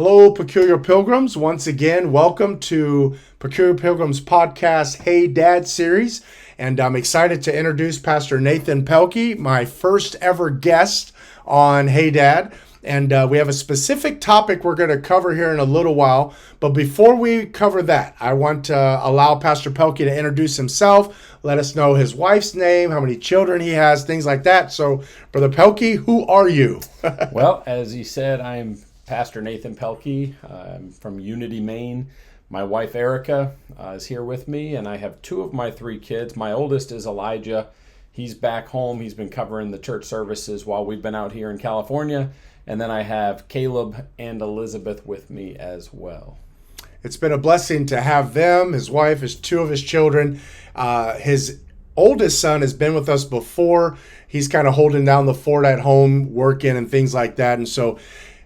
Hello, Peculiar Pilgrims. Once again, welcome to Peculiar Pilgrims Podcast Hey Dad series. And I'm excited to introduce Pastor Nathan Pelkey, my first ever guest on Hey Dad. And we have a specific topic we're going to cover here in a little while. But before we cover that, I want to allow Pastor Pelkey to introduce himself, let us know his wife's name, how many children he has, things like that. So, Brother Pelkey, who are you? Well, as he said, I'm Pastor Nathan Pelkey. I'm from Unity, Maine. My wife, Erica, is here with me, and I have two of my three kids. My oldest is Elijah. He's back home. He's been covering the church services while we've been out here in California. And then I have Caleb and Elizabeth with me as well. It's been a blessing to have them, his wife, two of his children. His oldest son has been with us before. He's kind of holding down the fort at home, working and things like that. And so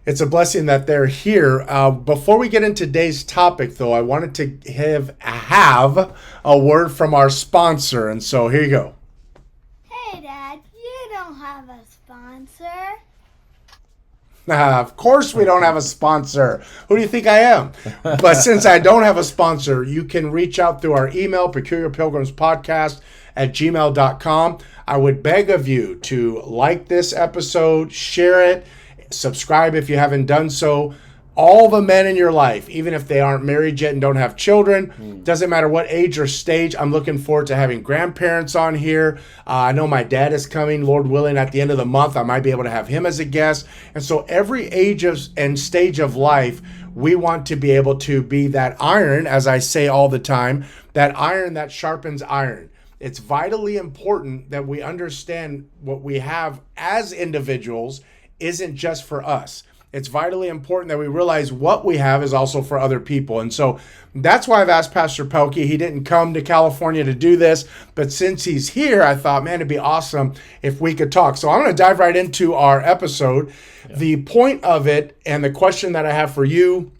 it's a blessing that they're here. Before we get into today's topic, though, I wanted to have a word from our sponsor. And so here you go. Hey, Dad, you don't have a sponsor. Of course we don't have a sponsor. Who do you think I am? But since I don't have a sponsor, you can reach out through our email, peculiarpilgrimspodcast@gmail.com. I would beg of you to like this episode, share it, subscribe if you haven't done so. All the men in your life, even if they aren't married yet and don't have children, doesn't matter what age or stage. I'm looking forward to having grandparents on here. I know my dad is coming, Lord willing, at the end of the month. I might be able to have him as a guest. And so every age and stage of life, we want to be able to be that iron, as I say all the time, that iron that sharpens iron. It's vitally important that we understand what we have as individuals isn't just for us. It's vitally important that we realize what we have is also for other people. And so that's why I've asked Pastor Pelkey. He didn't come to California to do this, but since he's here, I thought, man, it'd be awesome if we could talk. So I'm going to dive right into our episode. Yeah. The point of it and the question that I have for you,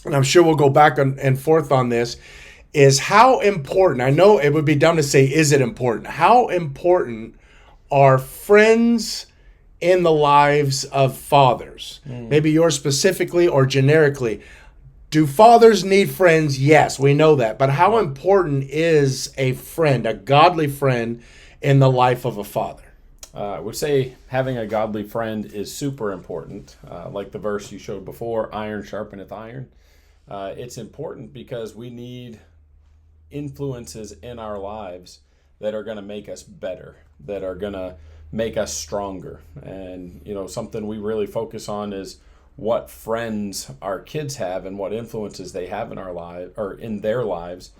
and I'm sure we'll go back and forth on this, is how important, I know it would be dumb to say, is it important? How important are friends in the lives of fathers? Maybe yours specifically or generically. Do fathers need friends? Yes, we know that. But how important is a friend, a godly friend, in the life of a father? I would say having a godly friend is super important. Like the verse you showed before, iron sharpeneth iron. It's important because we need influences in our lives that are going to make us better, that are going to make us stronger. And something we really focus on is what friends our kids have and what influences they have in our lives or in their lives.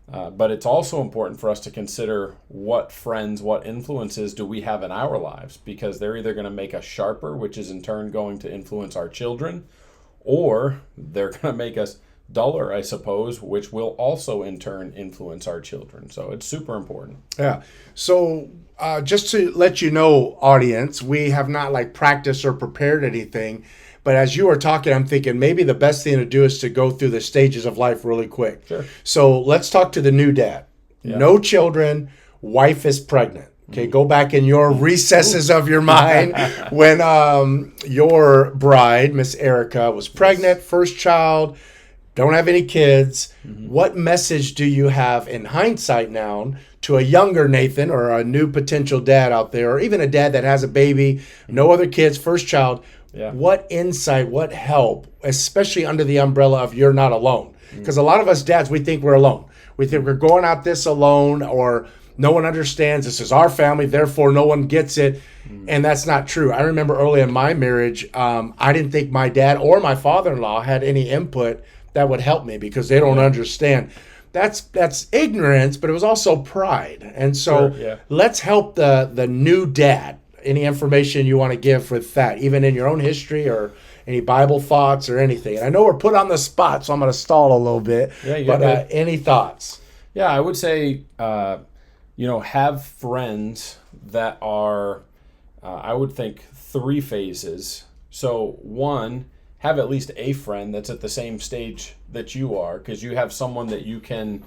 But it's also important for us to consider what friends, what influences do we have in our lives, because they're either going to make us sharper, which is in turn going to influence our children, or they're going to make us duller, I suppose, which will also in turn influence our children. So it's super important. Yeah. So just to let you know, audience, we have not practiced or prepared anything. But as you are talking, I'm thinking maybe the best thing to do is to go through the stages of life really quick. Sure. So let's talk to the new dad. Yeah. No children, wife is pregnant. Okay, go back in your recesses of your mind when your bride, Miss Erica, was pregnant, first child, don't have any kids. What message do you have in hindsight now to a younger Nathan or a new potential dad out there, or even a dad that has a baby, no other kids, first child? Yeah. What insight, what help, especially under the umbrella of you're not alone? Because a lot of us dads, we think we're alone. We think we're going out this alone, or no one understands. This is our family, therefore no one gets it. And that's not true. I remember early in my marriage, I didn't think my dad or my father-in-law had any input that would help me because they don't understand. That's ignorance, but it was also pride. And so let's help the new dad. Any information you want to give with that, even in your own history or any Bible thoughts or anything. And I know we're put on the spot, so I'm going to stall a little bit. But any thoughts? Yeah, I would say, have friends that are, I would think, three phases. So one, have at least a friend that's at the same stage that you are, because you have someone that you can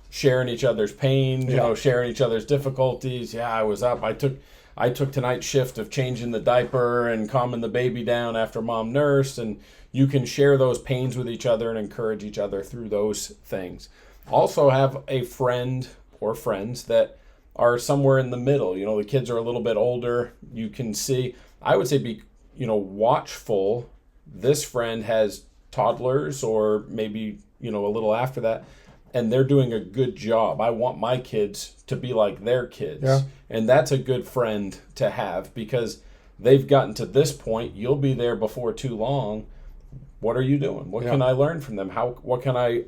share in each other's pain, share in each other's difficulties. Yeah, I was up. I took tonight's shift of changing the diaper and calming the baby down after mom nursed, and you can share those pains with each other and encourage each other through those things. Also have a friend or friends that are somewhere in the middle. You know, the kids are a little bit older. You can see, I would say be, watchful. This friend has toddlers or maybe, a little after that, and they're doing a good job. I want my kids to be like their kids. Yeah. And that's a good friend to have because they've gotten to this point. You'll be there before too long. What are you doing? What can I learn from them? What can I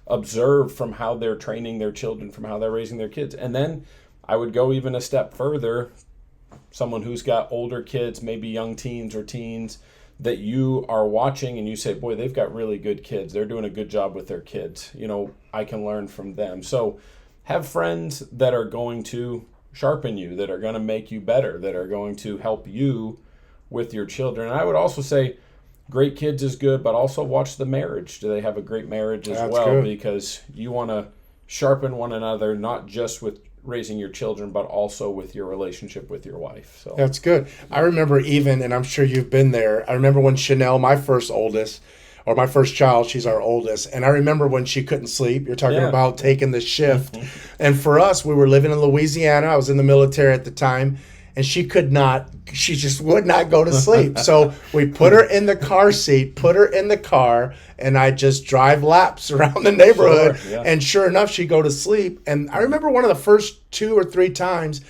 observe from how they're training their children, from how they're raising their kids? And then I would go even a step further. Someone who's got older kids, maybe young teens or teens, that you are watching and you say, boy, they've got really good kids. They're doing a good job with their kids. I can learn from them. So have friends that are going to sharpen you, that are going to make you better, that are going to help you with your children. And I would also say great kids is good, but also watch the marriage. Do they have a great marriage as well? Good. Because you want to sharpen one another, not just with raising your children, but also with your relationship with your wife. So that's good. I remember even, and I'm sure you've been there, I remember when Chanel, my first child, she's our oldest, and I remember when she couldn't sleep. You're talking about taking the shift. Mm-hmm. And for us, we were living in Louisiana. I was in the military at the time, and she just would not go to sleep. So we put her in the car seat, put her in the car, and I just drive laps around the neighborhood. Sure, yeah. And sure enough, she'd go to sleep. And I remember one of the first 2 or 3 times,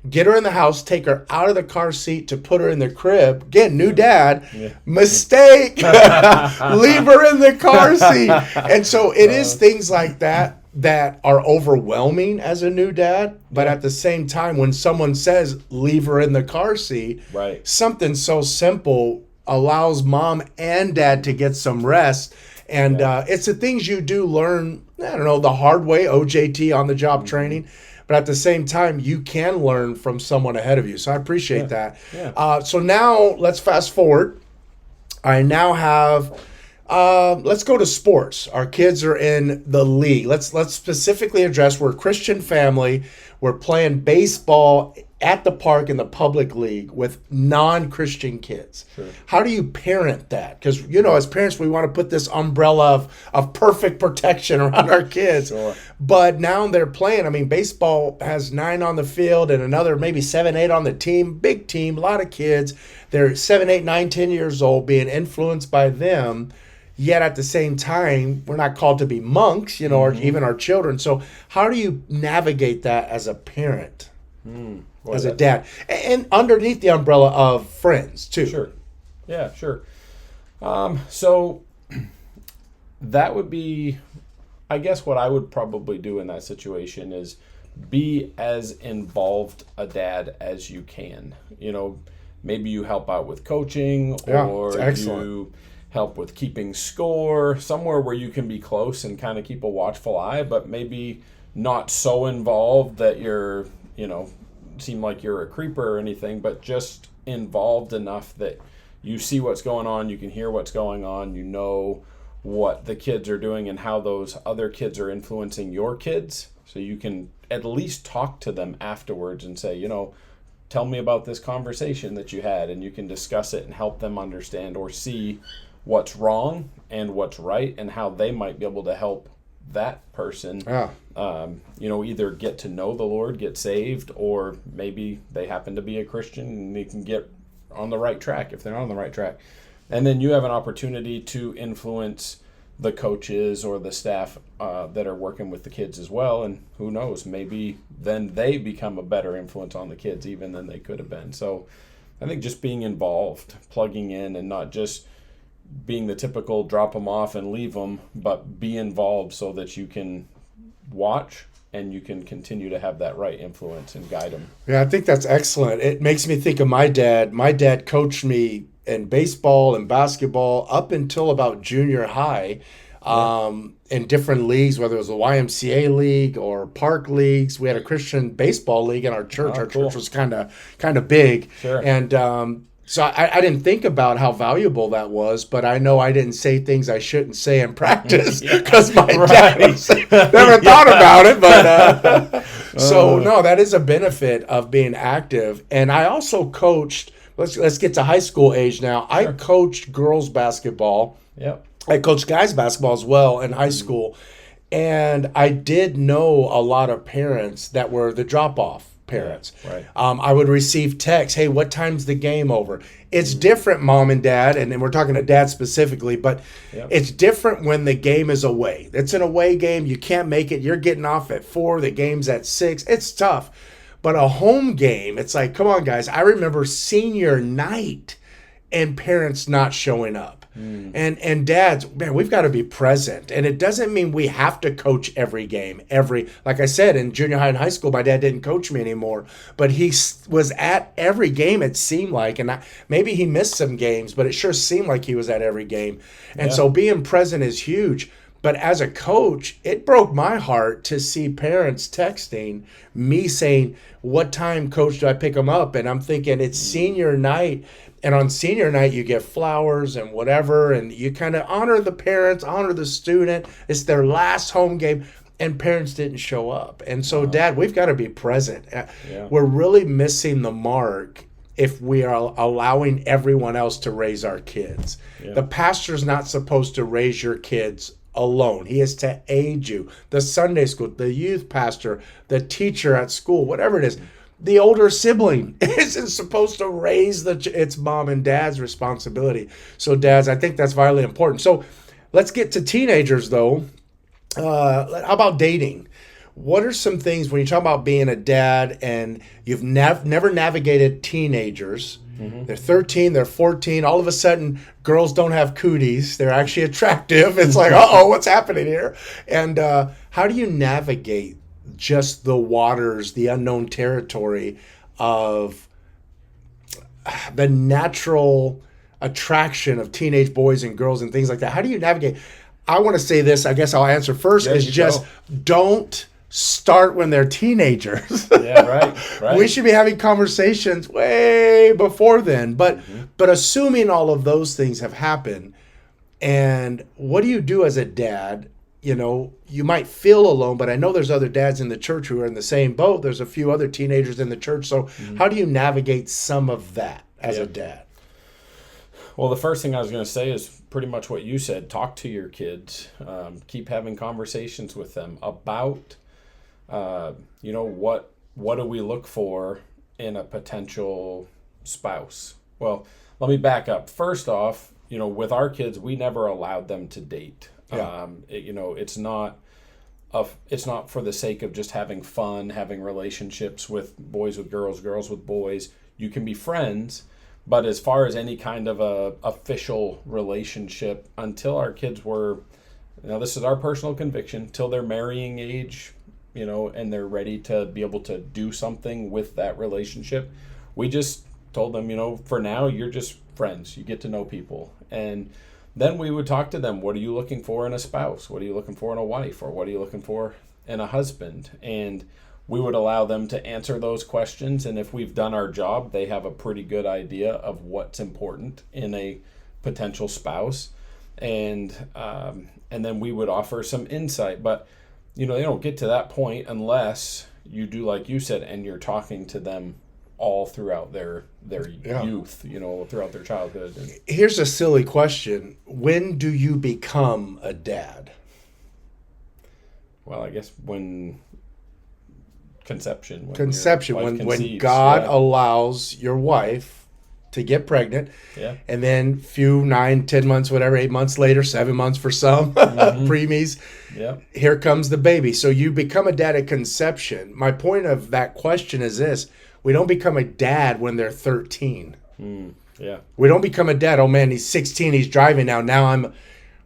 get her in the house, take her out of the car seat to put her in the crib. Again, new dad, mistake, leave her in the car seat. And so it is things like that are overwhelming as a new dad. But at the same time, when someone says, leave her in the car seat, right, something something so simple allows mom and dad to get some rest. And it's the things you do learn, the hard way, OJT, on the job training. But at the same time, you can learn from someone ahead of you. So I appreciate that. Yeah. So now let's fast forward. I now have, let's go to sports. Our kids are in the league. Let's specifically address, we're a Christian family. We're playing baseball at the park in the public league with non-Christian kids. Sure. How do you parent that? Because, as parents, we want to put this umbrella of perfect protection around our kids. Sure. But now they're playing. I mean, baseball has 9 on the field and another maybe 7, 8 on the team. Big team, a lot of kids. They're 7, 8, 9, 10 years old, being influenced by them. Yet at the same time, we're not called to be monks, or even our children. So how do you navigate that as a parent? As a dad, and underneath the umbrella of friends too. Sure. Yeah, sure. So that would be, I guess, what I would probably do in that situation is be as involved a dad as you can. Maybe you help out with coaching, or you help with keeping score, somewhere where you can be close and kind of keep a watchful eye, but maybe not so involved that you're, seem like you're a creeper or anything, but just involved enough that you see what's going on, you can hear what's going on, you know what the kids are doing and how those other kids are influencing your kids, so you can at least talk to them afterwards and say, tell me about this conversation that you had, and you can discuss it and help them understand or see what's wrong and what's right and how they might be able to help that person, either get to know the Lord, get saved, or maybe they happen to be a Christian and they can get on the right track if they're not on the right track. And then you have an opportunity to influence the coaches or the staff that are working with the kids as well. And who knows, maybe then they become a better influence on the kids even than they could have been. So I think just being involved, plugging in, and not just being the typical drop them off and leave them, but be involved so that you can watch and you can continue to have that right influence and guide them. Yeah, I think that's excellent. It makes me think of my dad. My dad coached me in baseball and basketball up until about junior high, in different leagues, whether it was a YMCA league or park leagues. We had a Christian baseball league in our church. Oh, our cool. church was kind of big. Sure. And so I didn't think about how valuable that was, but I know I didn't say things I shouldn't say in practice because my dad never thought about it. But so no, that is a benefit of being active. And I also coached let's get to high school age now. I Sure. coached girls basketball. Yep. I coached guys basketball as well in high school. And I did know a lot of parents that were the drop-off parents. Right. I would receive texts, hey, what time's the game over? It's different, mom and dad, and we're talking to dad specifically, but Yep. it's different when the game is away. It's an away game. You can't make it. You're getting off at 4. The game's at 6. It's tough. But a home game, it's like, come on, guys. I remember senior night and parents not showing up. And dads, man, we've got to be present. And it doesn't mean we have to coach every game. Like I said, in junior high and high school, my dad didn't coach me anymore. But he was at every game, it seemed like. And maybe he missed some games, but it sure seemed like he was at every game. And so being present is huge. But as a coach, it broke my heart to see parents texting me saying, what time, coach, do I pick them up? And I'm thinking, it's senior night. And on senior night, you get flowers and whatever. And you kind of honor the parents, honor the student. It's their last home game. And parents didn't show up. And so, Dad, we've got to be present. We're really missing the mark if we are allowing everyone else to raise our kids. Yeah. The pastor's not supposed to raise your kids alone. He is to aid you. The Sunday school, the youth pastor, the teacher at school, whatever it is, the older sibling isn't supposed to raise it's mom and dad's responsibility. So dads, I think that's vitally important. So let's get to teenagers though. How about dating? What are some things when you talk about being a dad and you've never navigated teenagers? They're 13, they're 14. All of a sudden, girls don't have cooties. They're actually attractive. It's like, uh-oh, what's happening here? And how do you navigate just the waters, the unknown territory of the natural attraction of teenage boys and girls and things like that? How do you navigate? I want to say this, I guess I'll answer first, is just don't start when they're teenagers. Yeah, right. We should be having conversations way before then. But assuming all of those things have happened, and what do you do as a dad? You know, you might feel alone, but I know there's other dads in the church who are in the same boat. There's a few other teenagers in the church. So how do you navigate some of that as a dad? Well, the first thing I was going to say is pretty much what you said. Talk to your kids. Keep having conversations with them about, what do we look for in a potential spouse? Well, let me back up. First off, with our kids, we never allowed them to date. Yeah. It's not for the sake of just having fun, having relationships with boys with girls, girls with boys. You can be friends, but as far as any kind of a official relationship, until our kids were, this is our personal conviction, till they're marrying age, and they're ready to be able to do something with that relationship, we just told them, for now, you're just friends. You get to know people. And then we would talk to them. What are you looking for in a spouse? What are you looking for in a wife? Or what are you looking for in a husband? And we would allow them to answer those questions. And if we've done our job, they have a pretty good idea of what's important in a potential spouse. And then we would offer some insight. But, they don't get to that point unless you do like you said, and you're talking to them all throughout their youth, throughout their childhood. Here's a silly question. When do you become a dad? Well, I guess when conception. When God allows your wife to get pregnant. Yeah. And then 9, 10 months, whatever, 8 months later, 7 months for some, preemies. Yeah. Here comes the baby. So you become a dad at conception. My point of that question is this. We don't become a dad when they're 13. Yeah. We don't become a dad. Oh man, he's 16. He's driving now.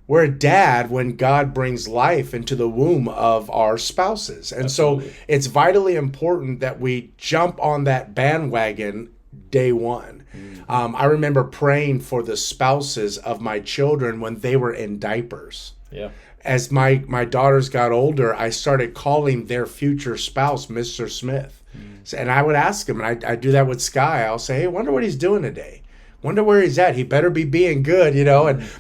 We're a dad when God brings life into the womb of our spouses. And Absolutely. So it's vitally important that we jump on that bandwagon day one. I remember praying for the spouses of my children when they were in diapers. Yeah. As my daughters got older, I started calling their future spouse Mr. Smith. And I would ask him, and I do that with Sky. I'll say, hey, I wonder what he's doing today. Wonder where he's at. He better be being good,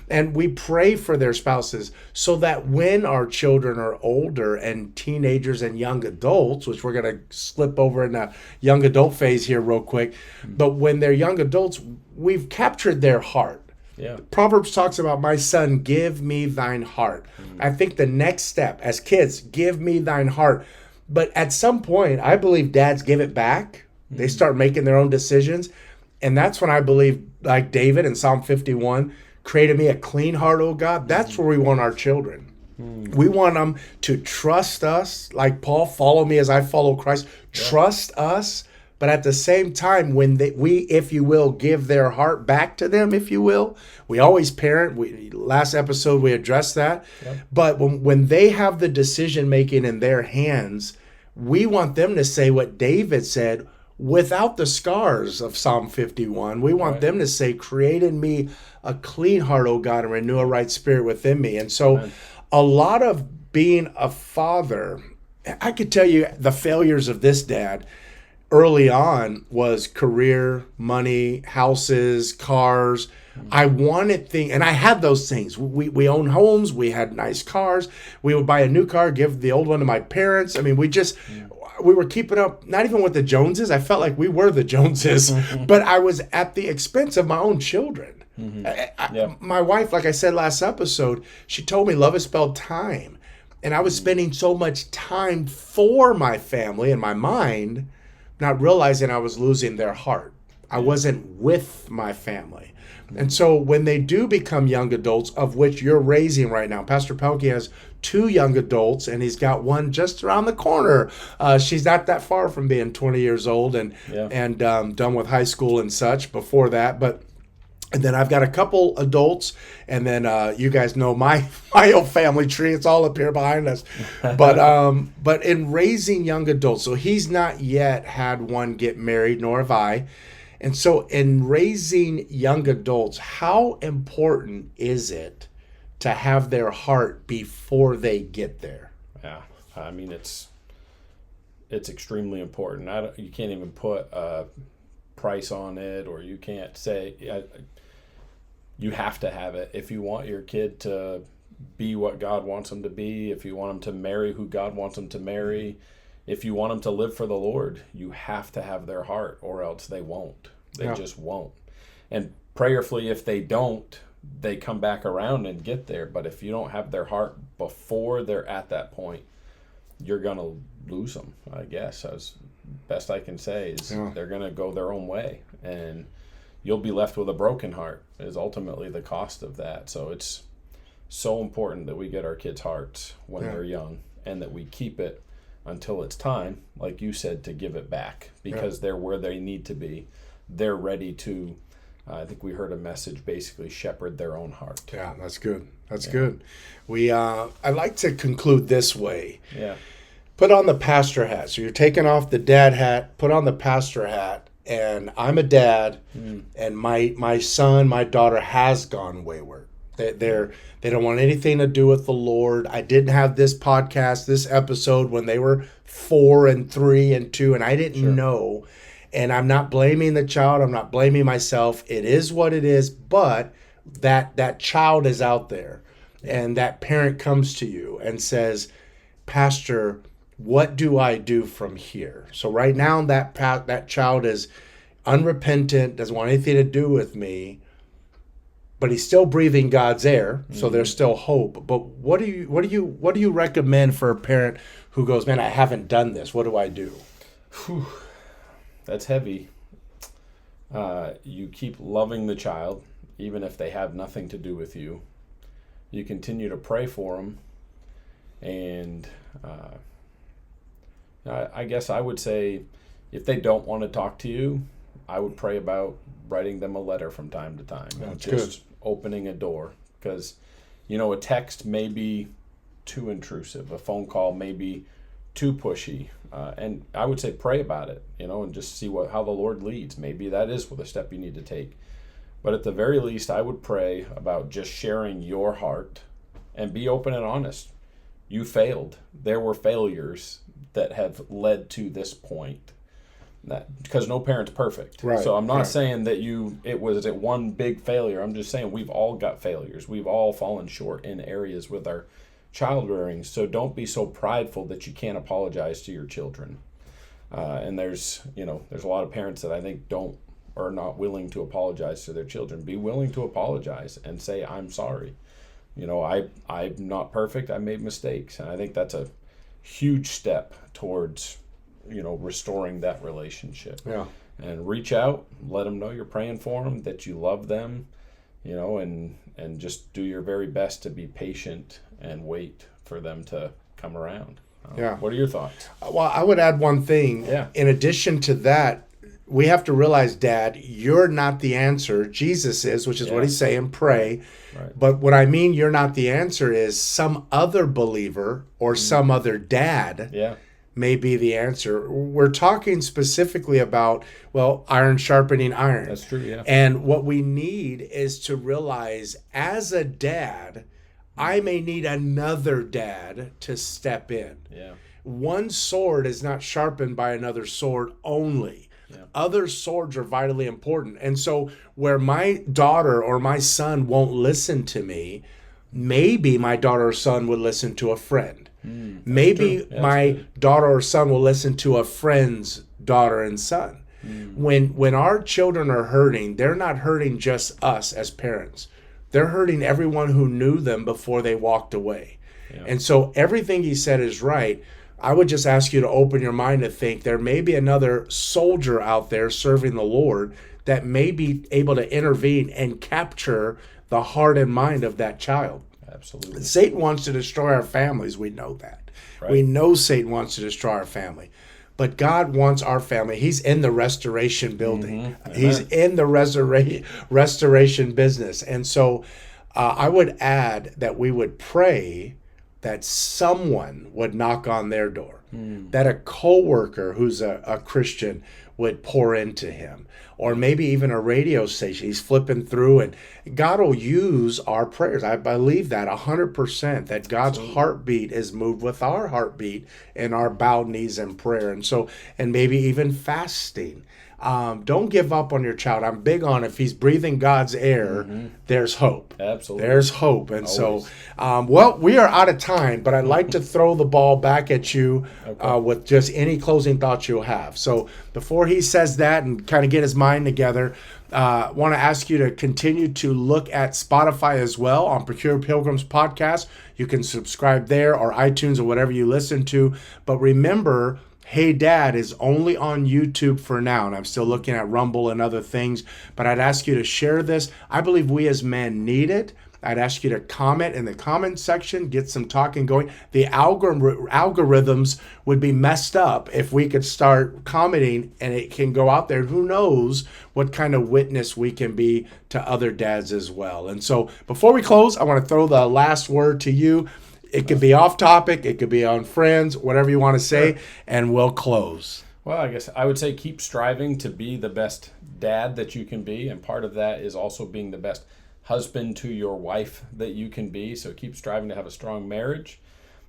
and we pray for their spouses so that when our children are older and teenagers and young adults, which we're going to slip over in a young adult phase here real quick, but when they're young adults, we've captured their heart. Yeah. Proverbs talks about, my son, give me thine heart. I think the next step as kids, give me thine heart. But at some point, I believe dads give it back. They start making their own decisions. And that's when I believe, like David in Psalm 51, created me a clean heart, O God. That's where we want our children. We want them to trust us, like Paul, follow me as I follow Christ. Yeah. Trust us. But at the same time, when we, if you will, give their heart back to them, if you will, we always parent. Last episode, we addressed that. Yep. But when they have the decision-making in their hands, we want them to say what David said, without the scars of Psalm 51. We want them to say, create in me a clean heart, O God, and renew a right spirit within me. And so a lot of being a father, I could tell you the failures of this dad early on was career, money, houses, cars. I wanted things, and I had those things. We owned homes, we had nice cars. We would buy a new car, give the old one to my parents. I mean, we were keeping up, not even with the Joneses. I felt like we were the Joneses, but I was at the expense of my own children. My wife, like I said last episode, she told me love is spelled time. And I was spending so much time for my family in my mind, not realizing I was losing their heart. I wasn't with my family. And so when they do become young adults, of which you're raising right now, Pastor Pelkey has 2 young adults, and he's got one just around the corner. She's not that far from being 20 years old and done with high school and such before that. And then I've got a couple adults, and then you guys know my old family tree. It's all up here behind us. But in raising young adults, so he's not yet had one get married, nor have I. And so in raising young adults, how important is it to have their heart before they get there? Yeah, I mean, it's extremely important. You can't even put a price on it, or you can't say you have to have it. If you want your kid to be what God wants them to be, if you want them to marry who God wants them to marry, if you want them to live for the Lord, you have to have their heart, or else they won't. They just won't. And prayerfully, if they don't, they come back around and get there. But if you don't have their heart before they're at that point, you're going to lose them, I guess. As best I can say is they're going to go their own way. And you'll be left with a broken heart is ultimately the cost of that. So it's so important that we get our kids' hearts when they're young, and that we keep it until it's time, like you said, to give it back, because they're where they need to be. They're ready to, I think we heard a message, basically shepherd their own heart. Yeah, that's good. That's good. I like to conclude this way. Yeah. Put on the pastor hat. So you're taking off the dad hat, put on the pastor hat, and I'm a dad, and my son, my daughter has gone wayward. They don't want anything to do with the Lord. I didn't have this podcast, this episode, when they were 4 and 3 and 2, and I didn't know. And I'm not blaming the child. I'm not blaming myself. It is what it is. But that child is out there, and that parent comes to you and says, Pastor, what do I do from here? So right now that child is unrepentant, doesn't want anything to do with me, but he's still breathing God's air, so there's still hope. But what do you recommend for a parent who goes, man, I haven't done this. What do I do? Whew. That's heavy. You keep loving the child, even if they have nothing to do with you. You continue to pray for them, and I guess I would say, if they don't want to talk to you, I would pray about writing them a letter from time to time. That's just opening a door, because a text may be too intrusive, a phone call may be too pushy, and I would say pray about it, and just see how the Lord leads. Maybe that is the step you need to take. But at the very least, I would pray about just sharing your heart and be open and honest. You failed. There were failures that have led to this point. because no parent's perfect. Right, So I'm not right. saying that it was one big failure. I'm just saying we've all got failures. We've all fallen short in areas with our child rearing. So don't be so prideful that you can't apologize to your children. And there's a lot of parents that I think are not willing to apologize to their children. Be willing to apologize and say, I'm sorry. I'm not perfect. I made mistakes. And I think that's a huge step towards, restoring that relationship. Yeah. And reach out, let them know you're praying for them, that you love them, and just do your very best to be patient and wait for them to come around. Yeah. What are your thoughts? Well, I would add one thing. Yeah. In addition to that, we have to realize, Dad, you're not the answer. Jesus is, which is what he's saying, pray. Right. But what I mean, you're not the answer is some other believer or some other dad may be the answer. We're talking specifically about, iron sharpening iron. That's true, yeah. And what we need is to realize, as a dad, I may need another dad to step in. Yeah. One sword is not sharpened by another sword only. Yeah. Other swords are vitally important. And so where my daughter or my son won't listen to me, maybe my daughter or son would listen to a friend. Maybe my daughter or son will listen to a friend's daughter and son. When our children are hurting, they're not hurting just us as parents. They're hurting everyone who knew them before they walked away. Yeah. And so everything he said is right. I would just ask you to open your mind to think there may be another soldier out there serving the Lord that may be able to intervene and capture the heart and mind of that child. Absolutely. Satan wants to destroy our families. We know that. Right. We know Satan wants to destroy our family. But God wants our family. He's in the restoration building. Mm-hmm. He's in the restoration business. And so I would add that we would pray that someone would knock on their door, that a coworker who's a Christian would pour into him, or maybe even a radio station. He's flipping through, and God will use our prayers. I believe that 100%, that God's heartbeat is moved with our heartbeat in our bowed knees in prayer. And so, and maybe even fasting. Don't give up on your child. I'm big on if he's breathing God's air, there's hope. Absolutely. There's hope. And always. So, we are out of time, but I'd like to throw the ball back at you with just any closing thoughts you'll have. So before he says that and kind of get his mind together, want to ask you to continue to look at Spotify as well on Procure Pilgrims Podcast. You can subscribe there, or iTunes, or whatever you listen to. But remember, Hey Dad is only on YouTube for now, and I'm still looking at Rumble and other things, but I'd ask you to share this. I believe we as men need it. I'd ask you to comment in the comment section, get some talking going. The algorithms would be messed up if we could start commenting and it can go out there. Who knows what kind of witness we can be to other dads as well. And so before we close, I want to throw the last word to you. It could be off topic. It could be on friends, whatever you want to say, and we'll close. Well, I guess I would say keep striving to be the best dad that you can be. And part of that is also being the best husband to your wife that you can be. So keep striving to have a strong marriage,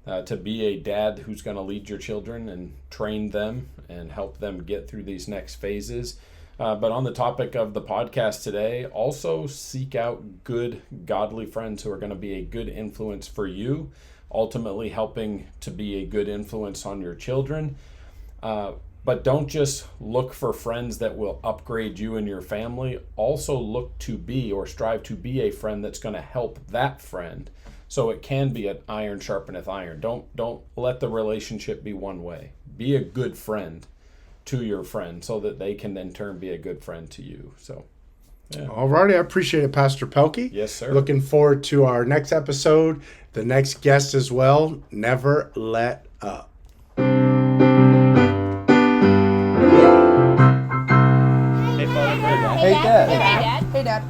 to be a dad who's going to lead your children and train them and help them get through these next phases. But on the topic of the podcast today, also seek out good, godly friends who are going to be a good influence for you, ultimately helping to be a good influence on your children. But don't just look for friends that will upgrade you and your family. Also look to be or strive to be a friend that's going to help that friend. So it can be an iron sharpeneth iron. Don't let the relationship be one way. Be a good friend to your friend so that they can in turn be a good friend to you. So, yeah. All righty. I appreciate it, Pastor Pelkey. Yes, sir. Looking forward to our next episode, the next guest as well. Never let up. Hey, Father. Hey, Dad. Hey, Dad. Hey, Dad.